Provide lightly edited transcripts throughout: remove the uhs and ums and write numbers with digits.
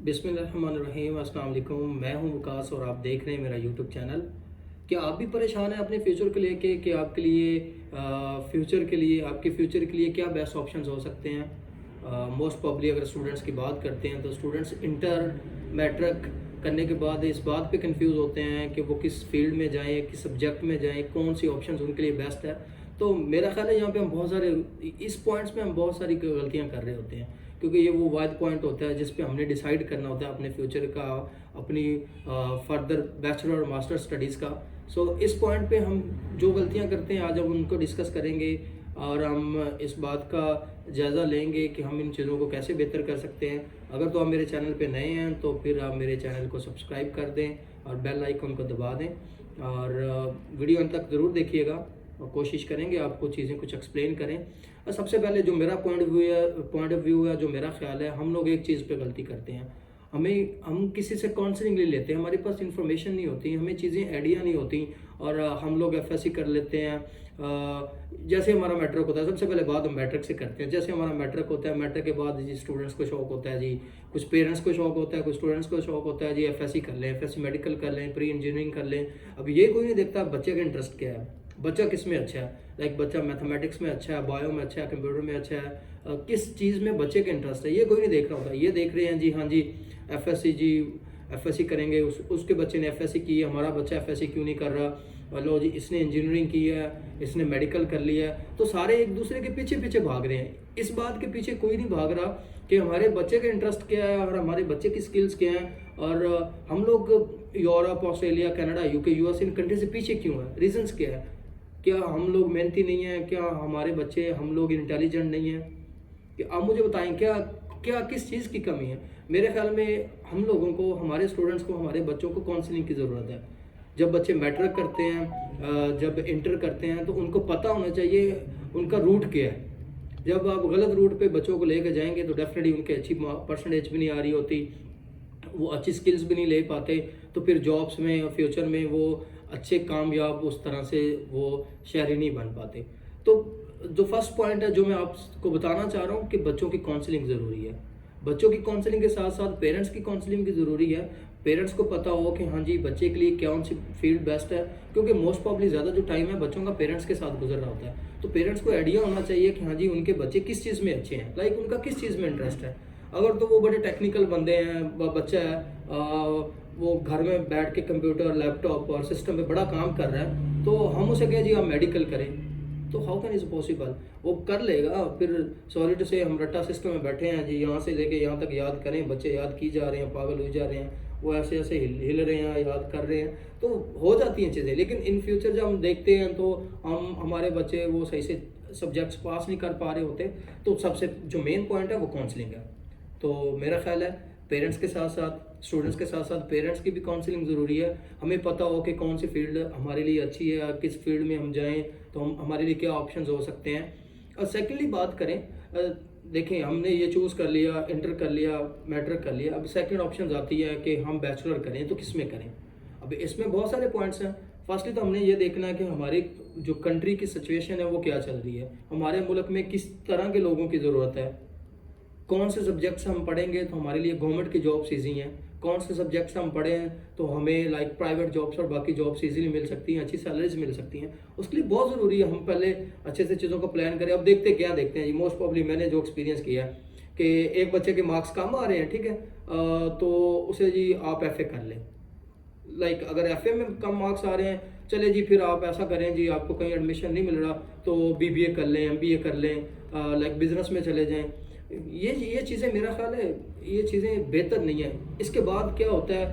बिस्मिल्लाहिर्रहमानिर्रहीम, अस्सलाम वालेकुम। मैं हूं वकास और आप देख रहे हैं मेरा यूट्यूब चैनल। क्या आप भी परेशान हैं अपने फ्यूचर को लेके कि आपके लिए आपके फ्यूचर के लिए क्या बेस्ट ऑप्शंस हो सकते हैं? मोस्ट प्रॉब्ली अगर स्टूडेंट्स की बात करते हैं तो स्टूडेंट्स इंटर मैट्रिक करने के बाद इस बात पे कंफ्यूज होते हैं कि वो किस फील्ड में जाएं, किस सब्जेक्ट में जाएं, कौन सी ऑप्शंस उनके लिए बेस्ट है। तो मेरा ख्याल है यहाँ पे हम बहुत सारे इस पॉइंट्स में हम बहुत सारी गलतियाँ कर रहे होते हैं, क्योंकि ये वो वाइड पॉइंट होता है जिस पे हमने डिसाइड करना होता है अपने फ्यूचर का, अपनी फर्दर बैचलर और मास्टर स्टडीज़ का। सो इस पॉइंट पे हम जो गलतियाँ करते हैं आज हम उनको डिस्कस करेंगे और हम इस बात का जायज़ा लेंगे कि हम इन चीज़ों को कैसे बेहतर कर सकते हैं। अगर तो आप मेरे चैनल पे नए हैं तो फिर आप मेरे चैनल को सब्सक्राइब कर दें और बेल आइकन को दबा दें और वीडियो अंत तक ज़रूर देखिएगा और कोशिश करेंगे आपको चीज़ें कुछ एक्सप्लेन करें। और सबसे पहले जो मेरा पॉइंट ऑफ व्यू है, जो मेरा ख्याल है, हम लोग एक चीज़ पे गलती करते हैं। हम किसी से काउंसलिंग ले लेते हैं, हमारे पास इंफॉर्मेशन नहीं होती, हमें चीज़ें आइडिया नहीं होती और हम लोग एफएससी कर लेते हैं। जैसे हमारा मैट्रिक होता है, सबसे पहले बात हम मैट्रिक से करते हैं। जैसे हमारा मैट्रिक होता है, मैट्रिक के बाद जी स्टूडेंट्स को शौक होता है, जी कुछ पेरेंट्स को शौक होता है, कुछ स्टूडेंट्स को शौक होता है जी एफएससी कर लें, एफएससी मेडिकल कर लें, प्री इंजीनियरिंग कर लें। अब ये कोई नहीं देखता बच्चे का इंटरेस्ट क्या है, बच्चा किस में अच्छा है। लाइक बच्चा मैथमेटिक्स में अच्छा है, बायो में अच्छा है, कंप्यूटर में अच्छा है, किस चीज़ में बच्चे का इंटरेस्ट है ये कोई नहीं देख रहा होता। ये देख रहे हैं जी हाँ जी एफएससी करेंगे, उसके बच्चे ने एफएससी की है, हमारा बच्चा एफएससी क्यों नहीं कर रहा, लो जी इसने इंजीनियरिंग की है, इसने मेडिकल कर लिया है। तो सारे एक दूसरे के पीछे पीछे भाग रहे हैं। इस बात के पीछे कोई नहीं भाग रहा कि हमारे बच्चे का इंटरेस्ट क्या है और हमारे बच्चे की स्किल्स क्या हैं। और हम लोग Europe, Australia, Canada, UK, US in country से पीछे क्यों है, रीजंस क्या है? क्या हम लोग मेहनती नहीं हैं? क्या हमारे बच्चे, हम लोग इंटेलिजेंट नहीं हैं? कि आप मुझे बताएं क्या क्या किस चीज़ की कमी है? मेरे ख्याल में हम लोगों को, हमारे स्टूडेंट्स को, हमारे बच्चों को काउंसलिंग की ज़रूरत है। जब बच्चे मैट्रिक करते हैं, जब इंटर करते हैं, तो उनको पता होना चाहिए उनका रूट क्या है। जब आप गलत रूट पे बच्चों को लेकर जाएंगे तो डेफिनेटली उनकी अच्छी परसेंटेज भी नहीं आ रही होती, वो अच्छी स्किल्स भी नहीं ले पाते, तो फिर जॉब्स में और फ्यूचर में वो अच्छे कामयाब उस तरह से वो शहरी नहीं बन पाते। तो जो फर्स्ट पॉइंट है जो मैं आपको बताना चाह रहा हूँ कि बच्चों की काउंसलिंग ज़रूरी है। बच्चों की काउंसलिंग के साथ साथ पेरेंट्स की काउंसलिंग भी ज़रूरी है। पेरेंट्स को पता हो कि हाँ जी बच्चे के लिए कौन सी फील्ड बेस्ट है, क्योंकि मोस्ट प्रॉब्ली ज़्यादा जो टाइम है बच्चों का पेरेंट्स के साथ गुजर रहा होता है। तो पेरेंट्स को आइडिया होना चाहिए कि हाँ जी उनके बच्चे किस चीज़ में अच्छे हैं, लाइक उनका किस चीज़ में इंटरेस्ट है। अगर तो वो बड़े टेक्निकल बंदे हैं, बच्चा है वो घर में बैठ के कंप्यूटर, लैपटॉप और सिस्टम पे बड़ा काम कर रहा है, तो हम उसे कहें जी आप मेडिकल करें, तो हाउ कैन इज पॉसिबल? वो कर लेगा। फिर सॉरी टू से हम रट्टा सिस्टम में बैठे हैं जी, यहाँ से लेके यहाँ तक याद करें, बच्चे याद की जा रहे हैं, पागल हो जा रहे हैं, वो ऐसे ऐसे हिल रहे हैं, याद कर रहे हैं, तो हो जाती हैं चीज़ें। लेकिन इन फ्यूचर जब हम देखते हैं तो हमारे बच्चे वो सही से सब्जेक्ट्स पास नहीं कर पा रहे होते। तो सबसे जो मेन पॉइंट है वो काउंसलिंग है। तो मेरा ख्याल है पेरेंट्स के साथ साथ स्टूडेंट्स के साथ साथ पेरेंट्स की भी काउंसलिंग ज़रूरी है। हमें पता हो कि कौन सी फील्ड हमारे लिए अच्छी है, किस फील्ड में हम जाएं तो हम हमारे लिए क्या ऑप्शंस हो सकते हैं। और सेकेंडली बात करें, देखें हमने ये चूज़ कर लिया, इंटर कर लिया, मैट्रिक कर लिया, अब सेकंड ऑप्शन आती है कि हम बैचलर करें, तो किस में करें? अब इसमें बहुत सारे पॉइंट्स हैं। फर्स्टली तो हमने ये देखना है कि हमारी जो कंट्री की सिचुएशन है वो क्या चल रही है, हमारे मुल्क में किस तरह के लोगों की ज़रूरत है, कौन से सब्जेक्ट्स हम पढ़ेंगे तो हमारे लिए गवर्नमेंट की जॉब्स ईजी हैं, कौन से सब्जेक्ट्स हम पढ़ें तो हमें लाइक प्राइवेट जॉब्स और बाकी जॉब्स इजीली मिल सकती हैं, अच्छी सैलरीज मिल सकती हैं। उसके लिए बहुत ज़रूरी है हम पहले अच्छे से चीज़ों को प्लान करें। अब देखते हैं जी, मोस्ट प्रॉब्ली मैंने जो एक्सपीरियंस किया है कि एक बच्चे के मार्क्स कम आ रहे हैं, ठीक है, तो उसे जी आप एफ कर लें। लाइक अगर एफ में कम मार्क्स आ रहे हैं, चले जी फिर आप ऐसा करें जी, आपको कहीं एडमिशन नहीं मिल रहा तो BBA कर लें, MBA कर लें, लाइक बिजनेस में चले जाएं। ये चीज़ें मेरा ख्याल है ये चीज़ें बेहतर नहीं है। इसके बाद क्या होता है,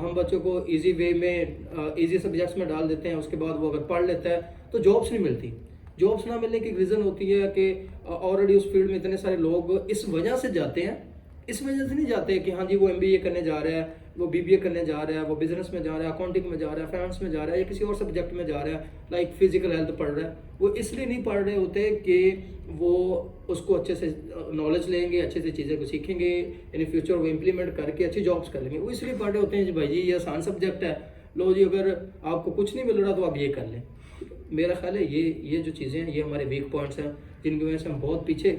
हम बच्चों को इजी वे में इजी सब्जेक्ट्स में डाल देते हैं, उसके बाद वो अगर पढ़ लेता है तो जॉब्स नहीं मिलती। जॉब्स ना मिलने की रीज़न होती है कि ऑलरेडी उस फील्ड में इतने सारे लोग इस वजह से जाते हैं, इस वजह से नहीं जाते कि हाँ जी वो MBA करने जा रहा है, वो BBA करने जा रहा है, वो बिजनेस में जा रहा है, अकाउंटिंग में जा रहा है, फाइनेंस में जा रहा है, या किसी और सब्जेक्ट में जा रहा है, लाइक फिजिकल हेल्थ पढ़ रहा है। वो इसलिए नहीं पढ़ रहे होते कि वो उसको अच्छे से नॉलेज लेंगे, अच्छे से चीज़ें को सीखेंगे, इन फ्यूचर वो इम्प्लीमेंट करके अच्छी जॉब्स कर लेंगे। वो इसलिए पढ़ रहे होते हैं जी भाई जी ये आसान सब्जेक्ट है, लो जी अगर आपको कुछ नहीं मिल रहा तो आप ये कर लें। मेरा ख्याल है ये जो चीज़ें हैं ये हमारे वीक पॉइंट्स हैं, जिनकी वजह से हम बहुत पीछे,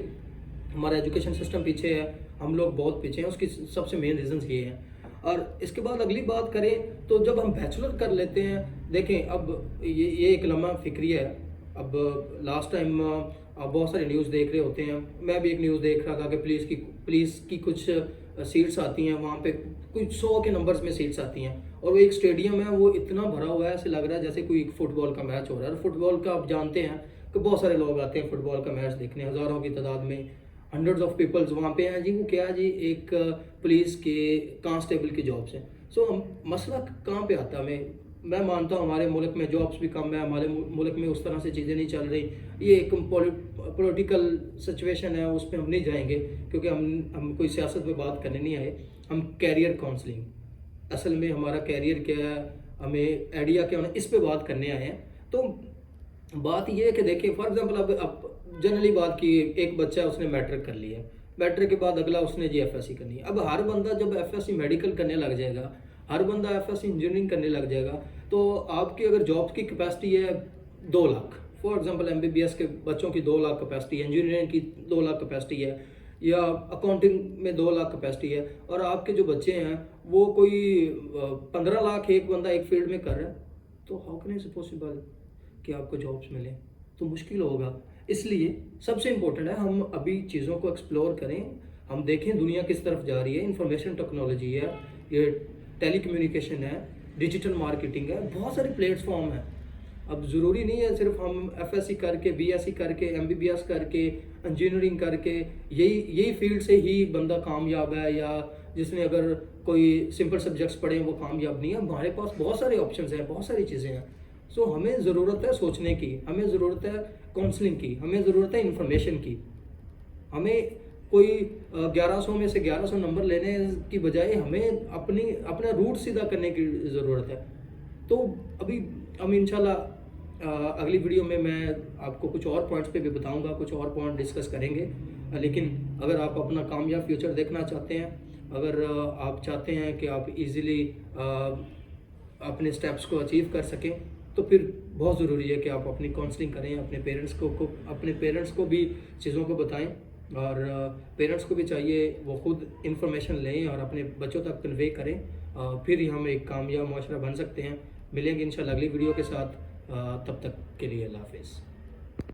हमारा एजुकेशन सिस्टम पीछे है हम लोग बहुत पीछे हैं, उसकी सबसे मेन रीज़न्स ये हैं। और इसके बाद अगली बात करें तो जब हम बैचलर कर लेते हैं, देखें अब ये एक लम्हा फ़िक्री है। अब लास्ट टाइम आप बहुत सारे न्यूज़ देख रहे होते हैं, मैं भी एक न्यूज़ देख रहा था कि पुलिस की कुछ सीट्स आती हैं, वहाँ पे कुछ 100 के नंबर्स में सीट्स आती हैं, और वो एक स्टेडियम है, वो इतना भरा हुआ है, ऐसे लग रहा है जैसे कोई फुटबॉल का मैच हो रहा है। और फुटबॉल का आप जानते हैं कि बहुत सारे लोग आते हैं फुटबॉल का मैच देखने, हज़ारों की तादाद में, हंड्रेड्स ऑफ पीपल्स वहाँ पे हैं जी। वो क्या है जी, एक पुलिस के कांस्टेबल की जॉब से। सो हम मसला कहाँ पे आता है? मैं मानता हूँ हमारे मुल्क में जॉब्स भी कम है, हमारे मुल्क में उस तरह से चीज़ें नहीं चल रही। ये एक पॉलिटिकल सिचुएशन है, उस पर हम नहीं जाएंगे, क्योंकि हम कोई सियासत पे बात करने नहीं आए। हम कैरियर काउंसलिंग, असल में हमारा कैरियर क्या है, हमें आइडिया क्या होना, इस पे बात करने आए हैं। तो बात ये है कि देखिए, फॉर एग्जांपल अब जनरली बात की, एक बच्चा है, उसने मैट्रिक कर लिया, मैट्रिक के बाद अगला उसने जी एफएससी करनी है। अब हर बंदा जब एफएससी मेडिकल करने लग जाएगा, हर बंदा एफएससी इंजीनियरिंग करने लग जाएगा, तो आपकी अगर जॉब की कैपेसिटी है 2 लाख, फॉर एग्जांपल एमबीबीएस के बच्चों की 2 लाख कैपेसिटी है, इंजीनियरिंग की 2 लाख कैपेसिटी है, या अकाउंटिंग में 2 लाख कैपेसिटी है, और आपके जो बच्चे हैं वो कोई 15 लाख एक बंदा एक फील्ड में कर रहा है, तो हाउ कैन इज पॉसिबल कि आपको जॉब्स मिले? तो मुश्किल होगा। इसलिए सबसे इम्पोर्टेंट है हम अभी चीज़ों को एक्सप्लोर करें, हम देखें दुनिया किस तरफ जा रही है। इंफॉर्मेशन टेक्नोलॉजी है, ये टेलीकम्युनिकेशन है, डिजिटल मार्केटिंग है, बहुत सारे प्लेटफॉर्म हैं। अब ज़रूरी नहीं है सिर्फ हम एफएससी करके, बीएससी करके, एमबीबीएस करके, इंजीनियरिंग करके यही फील्ड से ही बंदा कामयाब है, या जिसने अगर कोई सिंपल सब्जेक्ट्स पढ़े वो कामयाब नहीं है। हमारे पास बहुत सारे ऑप्शंस हैं, बहुत सारी चीज़ें हैं। सो हमें ज़रूरत है सोचने की, हमें ज़रूरत है काउंसलिंग की, हमें ज़रूरत है इंफॉर्मेशन की। हमें कोई 1100 में से 1100 नंबर लेने की बजाय हमें अपना रूट सीधा करने की ज़रूरत है। तो अभी हम इंशाल्लाह अगली वीडियो में मैं आपको कुछ और पॉइंट्स पे भी बताऊंगा, कुछ और पॉइंट डिस्कस करेंगे। लेकिन अगर आप अपना कामयाब फ्यूचर देखना चाहते हैं, अगर आप चाहते हैं कि आप इजीली अपने स्टेप्स को अचीव कर सकें, तो फिर बहुत ज़रूरी है कि आप अपनी काउंसलिंग करें, अपने पेरेंट्स को भी चीज़ों को बताएं, और पेरेंट्स को भी चाहिए वो खुद इंफॉर्मेशन लें और अपने बच्चों तक कन्वे करें। फिर ही हम एक कामयाब माशरा बन सकते हैं। मिलेंगे इंशाल्लाह अगली वीडियो के साथ। तब तक के लिए अल्लाह हाफ़िज़।